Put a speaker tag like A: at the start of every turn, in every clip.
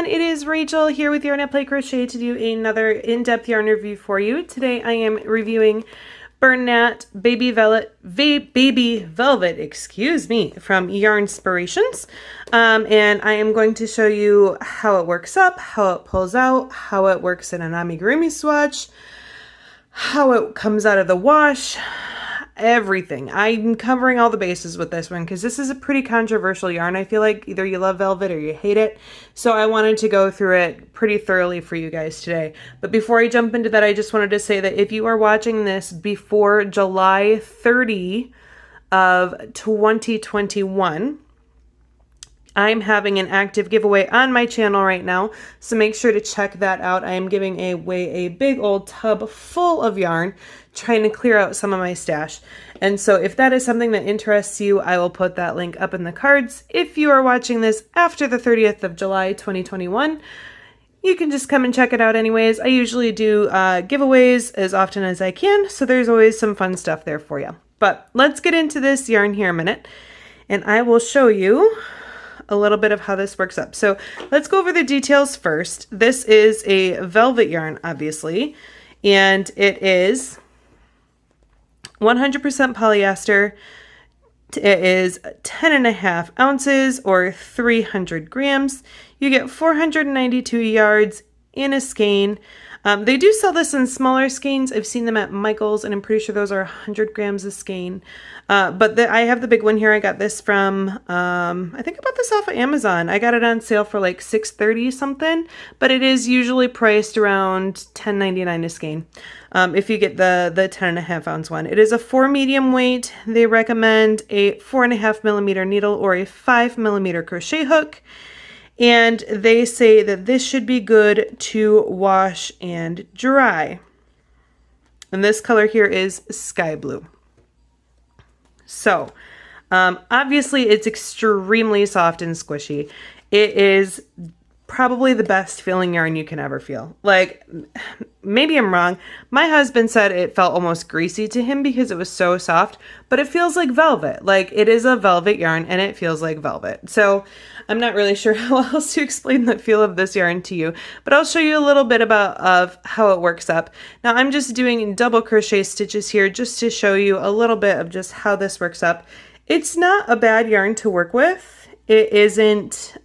A: everyone, it is Rachel here with Yarn at Play Crochet to do another in-depth yarn review for you. Today I am reviewing BERNAT Baby Velvet, excuse me, from Yarnspirations. And I am going to show you how it works up, how it pulls out, how it works in an amigurumi swatch, how it comes out of the wash, everything. I'm covering all the bases with this one because this is a pretty controversial yarn. I feel like either you love velvet or you hate it. So I wanted to go through it pretty thoroughly for you guys today. But before I jump into that, I just wanted to say that if you are watching this before July 30 of 2021, I'm having an active giveaway on my channel right now, so make sure to check that out. I am giving away a big old tub full of yarn, trying to clear out some of my stash. And so if that is something that interests you, I will put that link up in the cards. If you are watching this after the 30th of July 2021, you can just come and check it out anyways. I usually do giveaways as often as I can, so there's always some fun stuff there for you. But let's get into this yarn here a minute, and I will show you a little bit of how this works up. So let's go over the details first. This is a velvet yarn, obviously, and it is 100% polyester. It is 10.5 ounces or 300 grams. You get 492 yards in a skein. They do sell this in smaller skeins. I've seen them at Michael's, and I'm pretty sure those are 100 grams a skein. But I have the big one here. I got this from, I think I bought this off of Amazon. I got it on sale for like $6.30 something, but it is usually priced around $10.99 a skein. If you get the 10.5 ounce one. It is a 4 medium weight. They recommend a 4.5 millimeter needle or a 5 millimeter crochet hook. And they say that this should be good to wash and dry. And this color here is sky blue. So, obviously it's extremely soft and squishy. It is probably the best feeling yarn you can ever feel. Like, maybe I'm wrong. My husband said it felt almost greasy to him because it was so soft, but it feels like velvet. Like, it is a velvet yarn and it feels like velvet. So I'm not really sure how else to explain the feel of this yarn to you, but I'll show you a little bit of how it works up. Now I'm just doing double crochet stitches here just to show you a little bit of just how this works up. It's not a bad yarn to work with. It isn't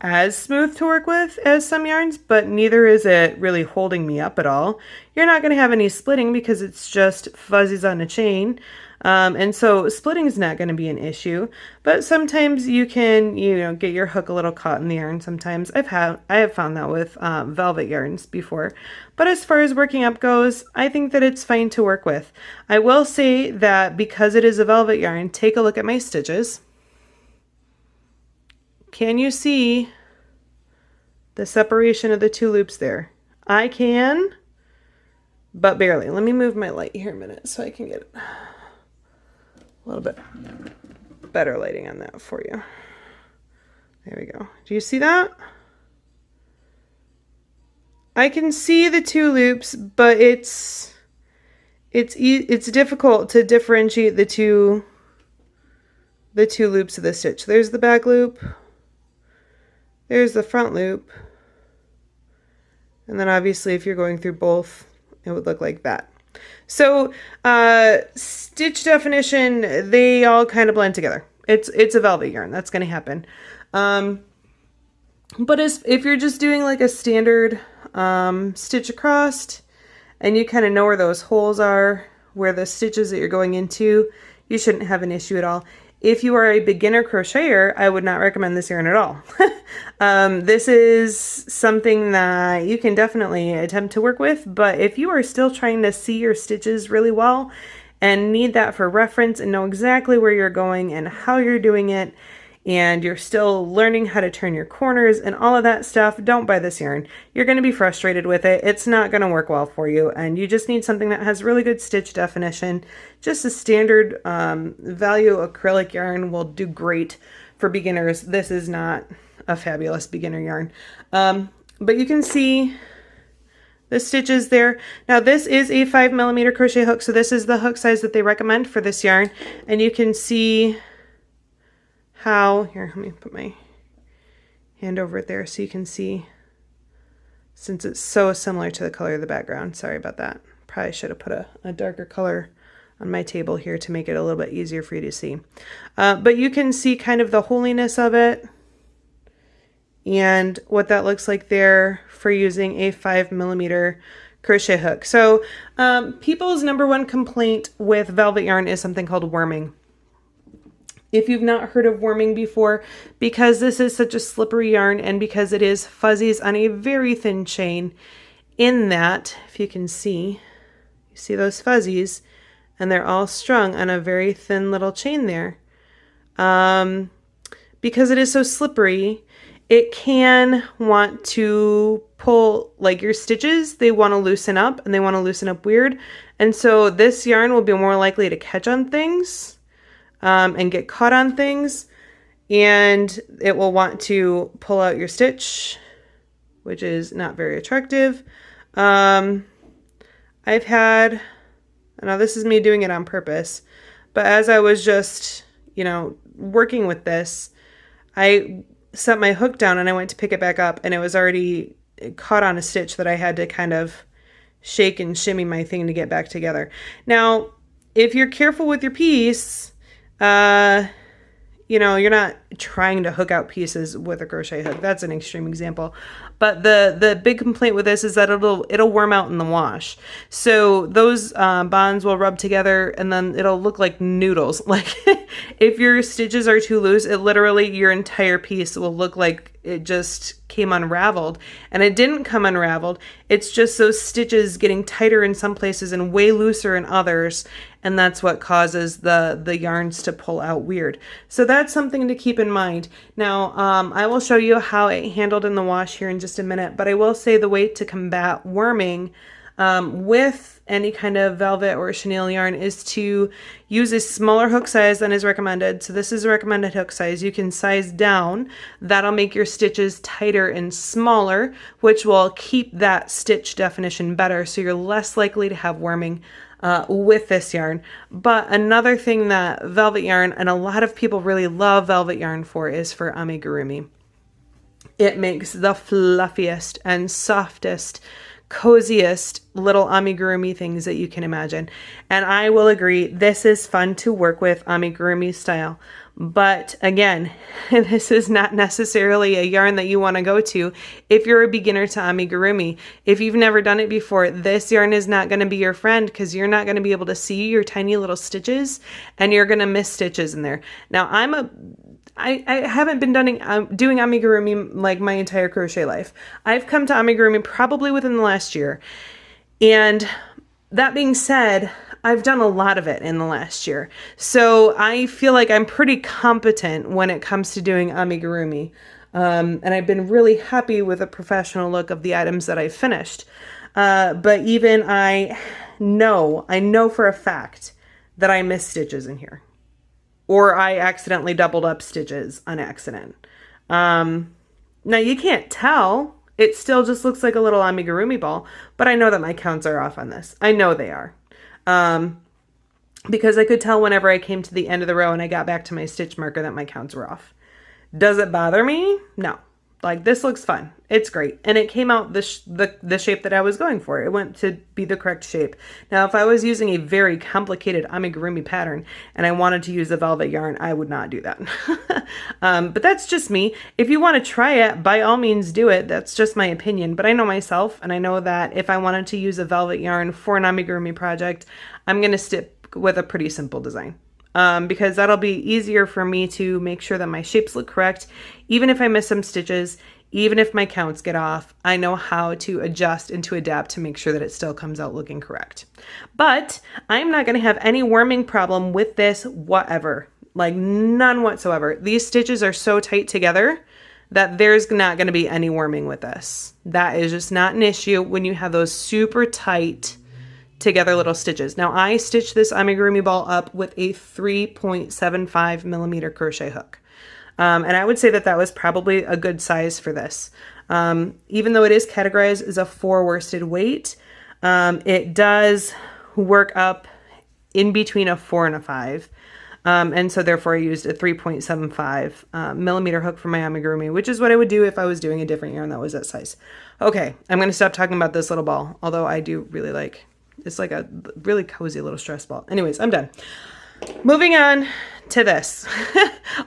A: as smooth to work with as some yarns, but neither is it really holding me up at all. You're not going to have any splitting because it's just fuzzies on a chain. And so splitting is not going to be an issue, but sometimes you can, get your hook a little caught in the yarn. Sometimes I have found that with velvet yarns before, but as far as working up goes, I think that it's fine to work with. I will say that because it is a velvet yarn, take a look at my stitches. Can you see the separation of the two loops there? I can, but barely. Let me move my light here a minute so I can get a little bit better lighting on that for you. There we go. Do you see that? I can see the two loops, but it's difficult to differentiate the two loops of the stitch. There's the back loop. There's the front loop. And then obviously if you're going through both, it would look like that. So stitch definition, they all kind of blend together. It's a velvet yarn. That's going to happen. But if you're just doing like a standard stitch across and you kind of know where those holes are, where the stitches that you're going into, you shouldn't have an issue at all. If you are a beginner crocheter, I would not recommend this yarn at all. This is something that you can definitely attempt to work with, but if you are still trying to see your stitches really well and need that for reference and know exactly where you're going and how you're doing it, and you're still learning how to turn your corners and all of that stuff, don't buy this yarn. You're going to be frustrated with it. It's not going to work well for you, and you just need something that has really good stitch definition. Just a standard value acrylic yarn will do great for beginners. This is not a fabulous beginner yarn. But you can see the stitches there. Now this is a 5 millimeter crochet hook, so this is the hook size that they recommend for this yarn, and you can see how, here, let me put my hand over it there so you can see, since it's so similar to the color of the background. Sorry about that. Probably should have put a darker color on my table here to make it a little bit easier for you to see. But you can see kind of the holiness of it and what that looks like there for using a 5mm crochet hook. So people's number one complaint with velvet yarn is something called worming. If you've not heard of worming before, because this is such a slippery yarn and because it is fuzzies on a very thin chain, in that, if you can see, you see those fuzzies, and they're all strung on a very thin little chain there. Because it is so slippery, it can want to pull, like your stitches, they want to loosen up, and they want to loosen up weird. And so this yarn will be more likely to catch on things and get caught on things, and it will want to pull out your stitch, which is not very attractive. I've had, now this is me doing it on purpose, but as I was just, working with this, I set my hook down and I went to pick it back up, and it was already caught on a stitch that I had to kind of shake and shimmy my thing to get back together. Now, if you're careful with your piece, you're not trying to hook out pieces with a crochet hook. That's an extreme example. But the big complaint with this is that it'll worm out in the wash. So those bonds will rub together and then it'll look like noodles. Like if your stitches are too loose, it literally, your entire piece will look like it just came unraveled. And it didn't come unraveled. It's just those stitches getting tighter in some places and way looser in others. And that's what causes the yarns to pull out weird. So that's something to keep in mind. Now, I will show you how it handled in the wash here in just a minute, but I will say the way to combat worming with any kind of velvet or chenille yarn is to use a smaller hook size than is recommended. So this is a recommended hook size. You can size down. That'll make your stitches tighter and smaller, which will keep that stitch definition better. So you're less likely to have worming with this yarn. But another thing that velvet yarn, and a lot of people really love velvet yarn for, is for amigurumi. It makes the fluffiest and softest, coziest little amigurumi things that you can imagine. And I will agree, this is fun to work with amigurumi style. But again, this is not necessarily a yarn that you want to go to if you're a beginner to amigurumi. If you've never done it before, this yarn is not going to be your friend, because you're not going to be able to see your tiny little stitches and you're going to miss stitches in there. Now, I haven't been doing amigurumi like my entire crochet life. I've come to amigurumi probably within the last year. And that being said, I've done a lot of it in the last year. So I feel like I'm pretty competent when it comes to doing amigurumi. And I've been really happy with the professional look of the items that I've finished. But even I know for a fact that I missed stitches in here. Or I accidentally doubled up stitches on accident. Now you can't tell. It still just looks like a little amigurumi ball, but I know that my counts are off on this. I know they are. Because I could tell whenever I came to the end of the row and I got back to my stitch marker that my counts were off. Does it bother me? No. Like, this looks fun. It's great. And it came out the shape that I was going for. It went to be the correct shape. Now, if I was using a very complicated amigurumi pattern and I wanted to use a velvet yarn, I would not do that. But that's just me. If you want to try it, by all means do it. That's just my opinion. But I know myself, and I know that if I wanted to use a velvet yarn for an amigurumi project, I'm going to stick with a pretty simple design. Because that'll be easier for me to make sure that my shapes look correct. Even if I miss some stitches, even if my counts get off, I know how to adjust and to adapt to make sure that it still comes out looking correct. But I'm not going to have any worming problem with this whatever, like none whatsoever. These stitches are so tight together that there's not going to be any worming with this. That is just not an issue when you have those super tight together little stitches. Now, I stitched this amigurumi ball up with a 3.75mm crochet hook. And I would say that that was probably a good size for this. Even though it is categorized as a 4 worsted weight, it does work up in between a 4 and a 5. And so therefore I used a 3.75 millimeter hook for my amigurumi, which is what I would do if I was doing a different yarn that was that size. Okay, I'm going to stop talking about this little ball, although I do really like, it's like a really cozy little stress ball. Anyways, I'm done. Moving on to this.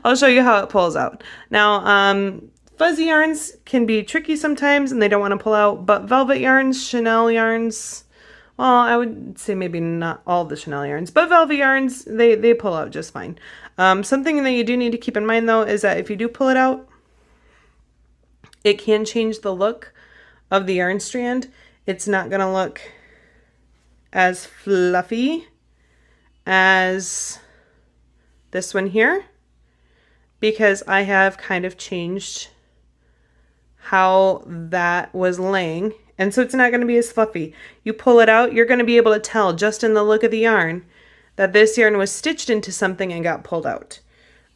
A: I'll show you how it pulls out. Now, fuzzy yarns can be tricky sometimes and they don't want to pull out, but velvet yarns, Chanel yarns, well, I would say maybe not all the Chanel yarns, but velvet yarns, they pull out just fine. Something that you do need to keep in mind though is that if you do pull it out, it can change the look of the yarn strand. It's not going to look as fluffy as this one here, because I have kind of changed how that was laying, and so it's not going to be as fluffy. You pull it out, you're going to be able to tell just in the look of the yarn that this yarn was stitched into something and got pulled out.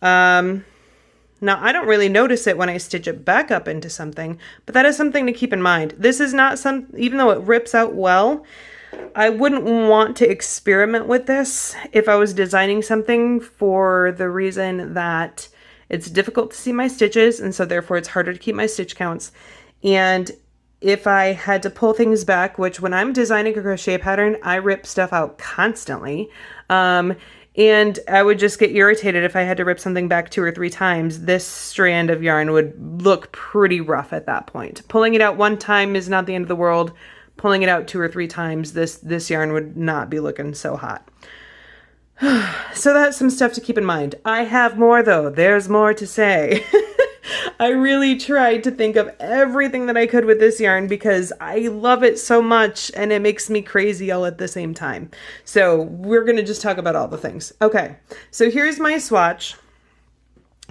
A: Now I don't really notice it when I stitch it back up into something, but that is something to keep in mind. This is not even though it rips out well, I wouldn't want to experiment with this if I was designing something, for the reason that it's difficult to see my stitches, and so therefore it's harder to keep my stitch counts. And if I had to pull things back, which when I'm designing a crochet pattern, I rip stuff out constantly. And I would just get irritated if I had to rip something back 2 or 3 times. This strand of yarn would look pretty rough at that point. Pulling it out one time is not the end of the world. Pulling it out 2 or 3 times, this yarn would not be looking so hot. So that's some stuff to keep in mind. I have more though. There's more to say. I really tried to think of everything that I could with this yarn because I love it so much and it makes me crazy all at the same time. So we're going to just talk about all the things. Okay, so here's my swatch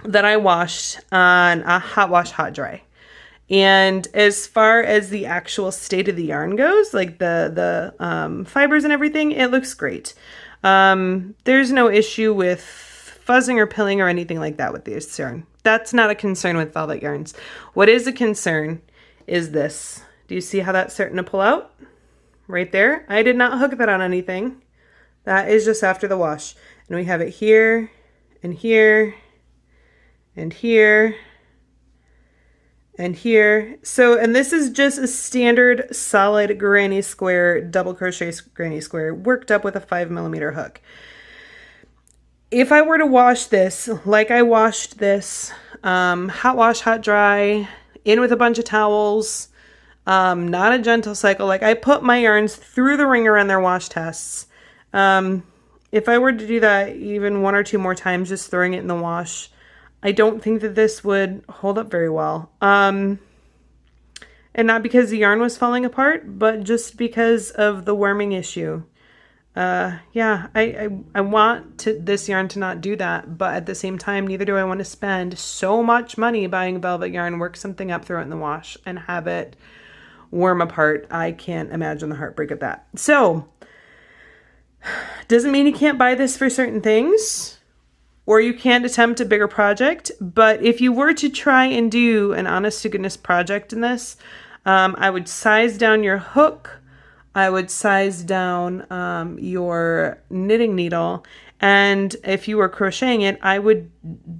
A: that I washed on a hot wash, hot dry. And as far as the actual state of the yarn goes, like the fibers and everything, it looks great. There's no issue with fuzzing or pilling or anything like that with this yarn. That's not a concern with velvet yarns. What is a concern is this. Do you see how that's starting to pull out? Right there. I did not hook that on anything. That is just after the wash. And we have it here and here and here and here. So, and this is just a standard solid granny square, double crochet granny square worked up with a 5mm hook. If I were to wash this like I washed this, hot wash, hot dry, in with a bunch of towels, not a gentle cycle, like I put my yarns through the ringer on their wash tests. If I were to do that even 1 or 2 more times, just throwing it in the wash, I don't think that this would hold up very well. And not because the yarn was falling apart, but just because of the worming issue. Yeah, I want this yarn to not do that, but at the same time, neither do I want to spend so much money buying velvet yarn, work something up, throw it in the wash, and have it worm apart. I can't imagine the heartbreak of that. So, doesn't mean you can't buy this for certain things, or you can't attempt a bigger project, but if you were to try and do an honest to goodness project in this, I would size down your hook, I would size down your knitting needle, and if you were crocheting it, I would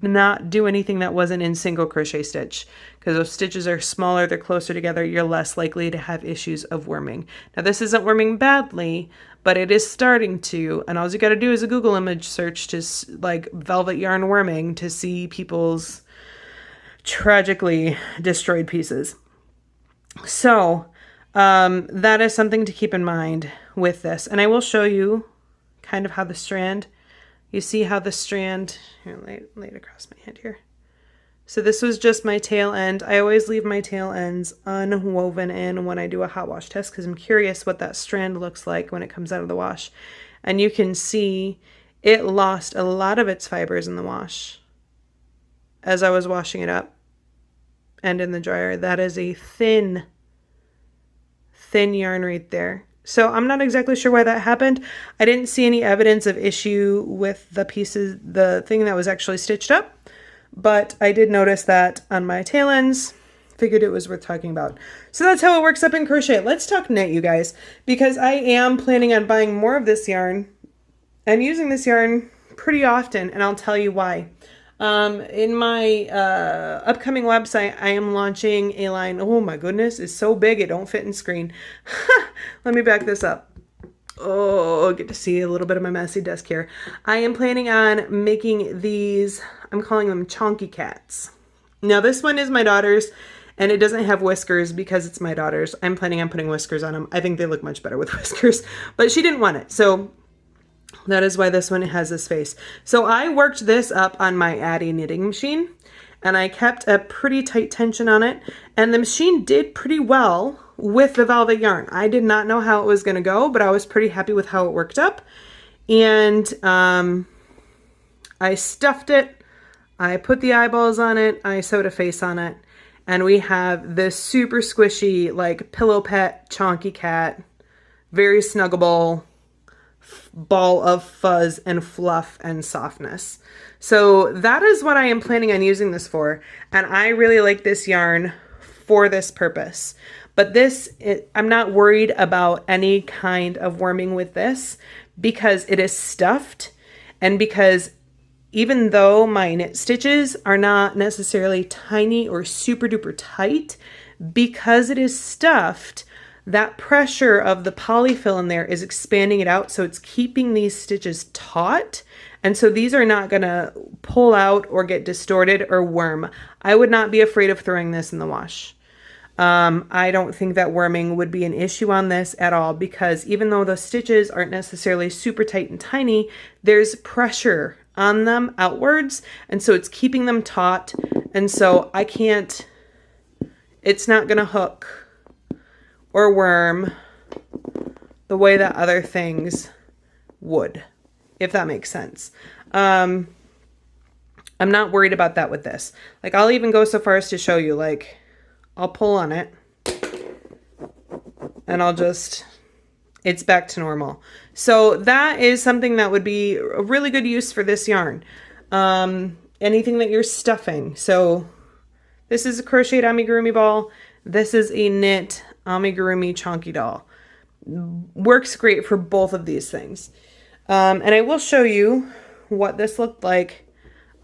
A: not do anything that wasn't in single crochet stitch, because those stitches are smaller, they're closer together, you're less likely to have issues of worming. Now this isn't worming badly, but it is starting to, and all you got to do is a Google image search to like velvet yarn worming to see people's tragically destroyed pieces. So that is something to keep in mind with this. And I will show you kind of how the strand, you see how the strand, here, lay it across my hand here. So this was just my tail end. I always leave my tail ends unwoven in when I do a hot wash test because I'm curious what that strand looks like when it comes out of the wash. And you can see it lost a lot of its fibers in the wash as I was washing it up and in the dryer. That is a thin yarn right there. So I'm not exactly sure why that happened. I didn't see any evidence of issue with the pieces, the thing that was actually stitched up, but I did notice that on my tail ends. Figured it was worth talking about. So that's how it works up in crochet. Let's talk knit, you guys, because I am planning on buying more of this yarn and using this yarn pretty often, and I'll tell you why. In my upcoming website, I am launching a line. Oh my goodness, it's so big it don't fit in screen. Let me back this up. Oh, get to see a little bit of my messy desk here. I am planning on making these, I'm calling them chonky cats. Now this one is my daughter's, and it doesn't have whiskers because it's my daughter's. I'm planning on putting whiskers on them. I think they look much better with whiskers, but she didn't want it. So that is why this one has this face. So I worked this up on my Addy knitting machine, and I kept a pretty tight tension on it, and the machine did pretty well with the velvet yarn. I did not know how it was going to go, but I was pretty happy with how it worked up. And I stuffed it, I put the eyeballs on it, I sewed a face on it, and we have this super squishy, like pillow pet chonky cat, very snuggable ball of fuzz and fluff and softness. So that is what I am planning on using this for, and I really like this yarn for this purpose. But I'm not worried about any kind of worming with this because it is stuffed, and because even though my knit stitches are not necessarily tiny or super duper tight, because it is stuffed, that pressure of the polyfill in there is expanding it out, so it's keeping these stitches taut, and so these are not going to pull out or get distorted or worm. I would not be afraid of throwing this in the wash. I don't think that worming would be an issue on this at all, because even though the stitches aren't necessarily super tight and tiny, there's pressure on them outwards, and so it's keeping them taut, and so it's not going to hook or worm the way that other things would, if that makes sense. I'm not worried about that with this. Like, I'll even go so far as to show you, like, I'll pull on it and it's back to normal. So that is something that would be a really good use for this yarn. Anything that you're stuffing. So this is a crocheted amigurumi ball. This is a knit amigurumi chonky doll. Works great for both of these things. And I will show you what this looked like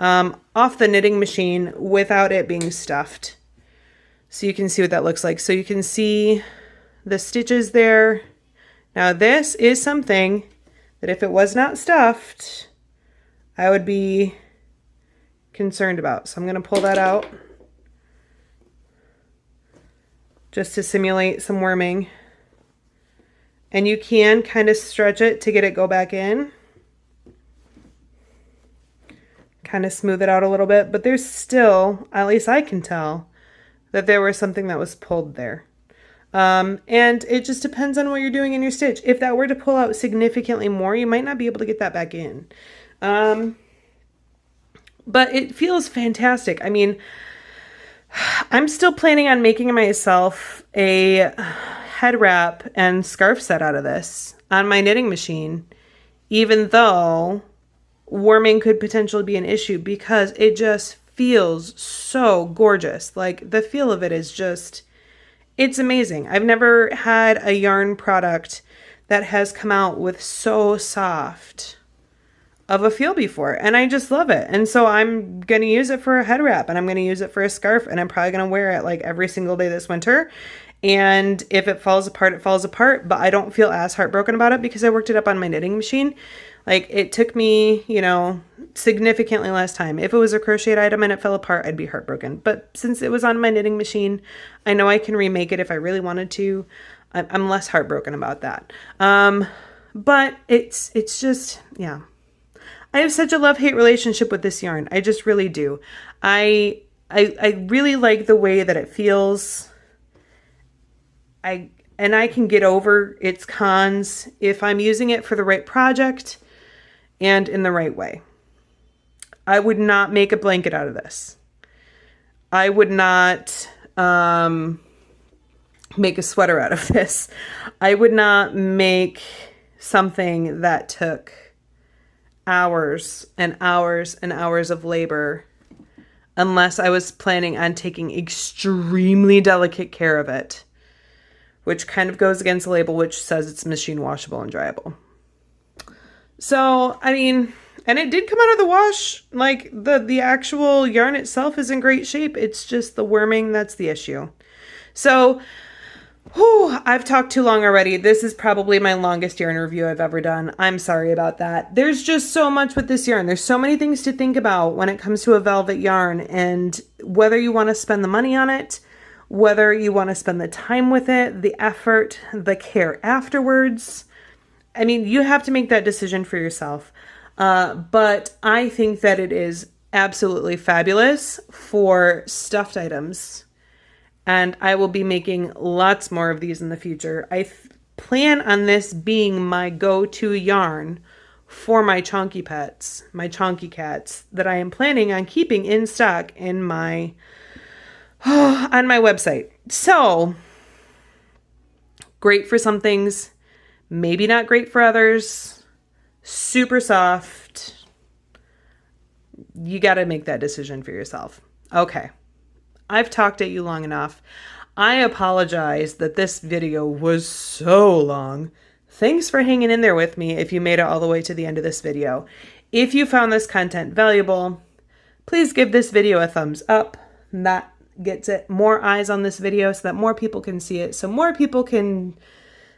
A: off the knitting machine without it being stuffed. So you can see what that looks like. So you can see the stitches there. Now this is something that if it was not stuffed, I would be concerned about. So I'm going to pull that out just to simulate some worming. And you can kind of stretch it to get it go back in. Kind of smooth it out a little bit, but there's still, at least I can tell, that there was something that was pulled there. And it just depends on what you're doing in your stitch. If that were to pull out significantly more, you might not be able to get that back in. But it feels fantastic. I mean, I'm still planning on making myself a head wrap and scarf set out of this on my knitting machine, even though worming could potentially be an issue, because it just feels so gorgeous. Like, the feel of it is just, it's amazing. I've never had a yarn product that has come out with so soft of a feel before, and I just love it. And so I'm going to use it for a head wrap, and I'm going to use it for a scarf, and I'm probably going to wear it like every single day this winter. And if it falls apart, it falls apart, but I don't feel as heartbroken about it because I worked it up on my knitting machine. Like, it took me, significantly less time. If it was a crocheted item and it fell apart, I'd be heartbroken. But since it was on my knitting machine, I know I can remake it if I really wanted to. I'm less heartbroken about that. But it's just, yeah. I have such a love-hate relationship with this yarn. I just really do. I really like the way that it feels. And I can get over its cons if I'm using it for the right project and in the right way. I would not make a blanket out of this. I would not make a sweater out of this. I would not make something that took hours and hours and hours of labor unless I was planning on taking extremely delicate care of it, which kind of goes against the label, which says it's machine washable and dryable. So, I mean, And it did come out of the wash. Like the actual yarn itself is in great shape. It's just the worming that's the issue. So, I've talked too long already. This is probably my longest yarn review I've ever done. I'm sorry about that. There's just so much with this yarn. There's so many things to think about when it comes to a velvet yarn, and whether you want to spend the money on it, whether you want to spend the time with it, the effort, the care afterwards. I mean, you have to make that decision for yourself. But I think that it is absolutely fabulous for stuffed items. And I will be making lots more of these in the future. I plan on this being my go-to yarn for my chonky pets, my chonky cats, that I am planning on keeping in stock in my on my website. So, great for some things, maybe not great for others. Super soft. You got to make that decision for yourself. Okay. I've talked at you long enough. I apologize that this video was so long. Thanks for hanging in there with me if you made it all the way to the end of this video. If you found this content valuable, please give this video a thumbs up. That gets it more eyes on this video so that more people can see it, so more people can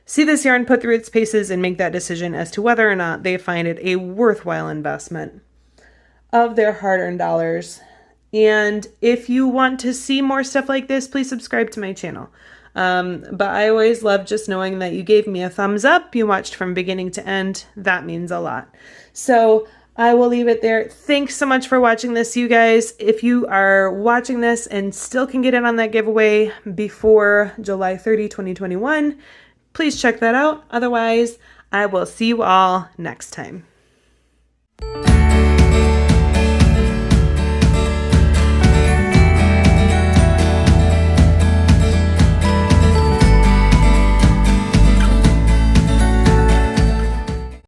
A: see this yarn put through its paces and make that decision as to whether or not they find it a worthwhile investment of their hard-earned dollars. And if you want to see more stuff like this, please subscribe to my channel. But I always love just knowing that you gave me a thumbs up, you watched from beginning to end. That means a lot. So I will leave it there. Thanks so much for watching this, you guys. If you are watching this and still can get in on that giveaway before July 30, 2021, please check that out. Otherwise, I will see you all next time.